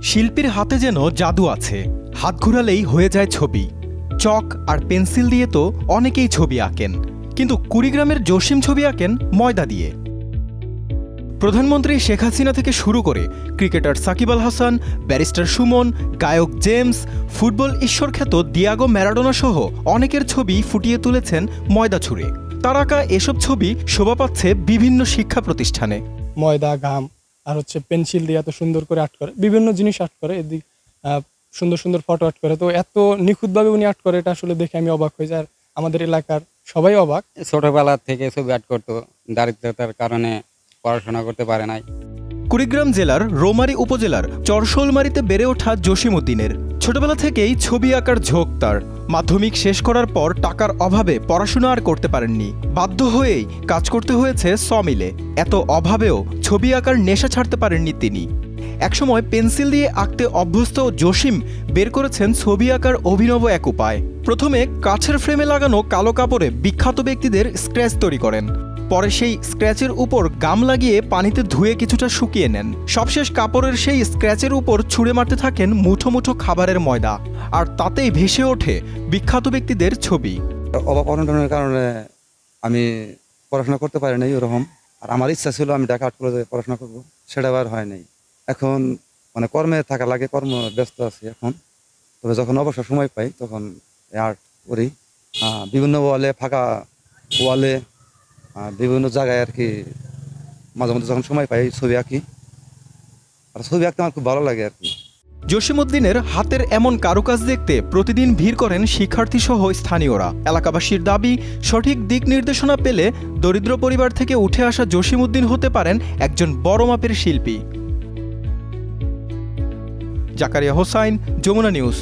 শিল্পীর হাতে যেন জাদু আছে, হাত ঘুরালেই হয়ে যায় ছবি। চক আর পেন্সিল দিয়ে তো অনেকেই ছবি আঁকেন, কিন্তু কুড়িগ্রামের জসিম ছবি আঁকেন ময়দা দিয়ে। প্রধানমন্ত্রী শেখ হাসিনা থেকে শুরু করে ক্রিকেটার সাকিব আল হাসান, ব্যারিস্টার সুমন, গায়ক জেমস, ফুটবল ঈশ্বরখ্যাত দিয়াগো ম্যারাডোনা সহ অনেকের ছবি ফুটিয়ে তুলেছেন ময়দা ছুঁড়ে। তার আঁকা এসব ছবি শোভা পাচ্ছে বিভিন্ন শিক্ষা প্রতিষ্ঠানে। ময়দা, ঘাম আর পেন্সিল দিয়ে এত সুন্দর করে আর্ট করে, বিভিন্ন জিনিস আর্ট করে, এদিক সুন্দর সুন্দর ফটো আর্ট করে। তো এত নিখুঁতভাবে উনি আর্ট করে, এটা আসলে দেখে আমি অবাক হয়ে যাই। আর আমাদের এলাকার সবাই অবাক। ছোটবেলা থেকে ছবি আর্ট করতো, দারিদ্রতার কারণে পড়াশোনা করতে পারে নাই। কুড়িগ্রাম জেলার রৌমারী উপজেলার চরশোলমারীতে বেড়ে ওঠা জসিম উদ্দিনের ছোটবেলা থেকেই ছবি আঁকার ঝোঁক তার। মাধ্যমিক শেষ করার পর টাকার অভাবে পড়াশোনা আর করতে পারেননি, বাধ্য হয়েই কাজ করতে হয়েছে সমিলে। এত অভাবেও ছবি আঁকার নেশা ছাড়তে পারেননি তিনি। একসময় পেন্সিল দিয়ে আঁকতে অভ্যস্ত জসিম বের করেছেন ছবি আঁকার অভিনব এক উপায়। প্রথমে কাঠের ফ্রেমে লাগানো কালো কাপড়ে বিখ্যাত ব্যক্তিদের স্ক্র্যাচ তৈরি করেন। পরে সেই স্ক্র্যাচের উপর গাম লাগিয়ে পানিতে ধুয়ে কিছুটা শুকিয়ে নেন। সবশেষ কাপড়ের সেই স্ক্র্যাচের উপর ছুঁড়ে মারতে থাকেন মুঠো মুঠো খাবারের ময়দা, আর তাতেই ভেসে ওঠে বিখ্যাত ব্যক্তিদের ছবি। অভাব অনটনের কারণে আমি পড়াশোনা করতে পারি নাই ওরকম। আর আমার ইচ্ছা ছিল আমি ঢাকা আর্ট কলেজে পড়াশোনা করবো, সেটা আর হয় নাই। এখন কর্মে থাকা লাগে, কর্ম ব্যস্ত আছি এখন। তবে যখন অবসর সময় পাই তখন আর্ট করি। বিভিন্ন ওয়ালে, ফাঁকা ওয়ালে, বিভিন্ন জায়গায় আর কি মাঝে মধ্যে যখন সময় পাই ছবি আঁকি। আর ছবি আঁকতে আমার খুব ভালো লাগে আর কি। জসিম উদ্দিনের হাতের এমন কারুকাজ দেখতে প্রতিদিন ভিড় করেন শিক্ষার্থী সহ স্থানীয়রা। এলাকাবাসীর দাবি, সঠিক দিক নির্দেশনা পেলে দরিদ্র পরিবার থেকে উঠে আসা জসিম উদ্দিন হতে পারেন একজন বড় মাপের শিল্পী। জাকারিয়া হোসাইন, যমুনা নিউজ।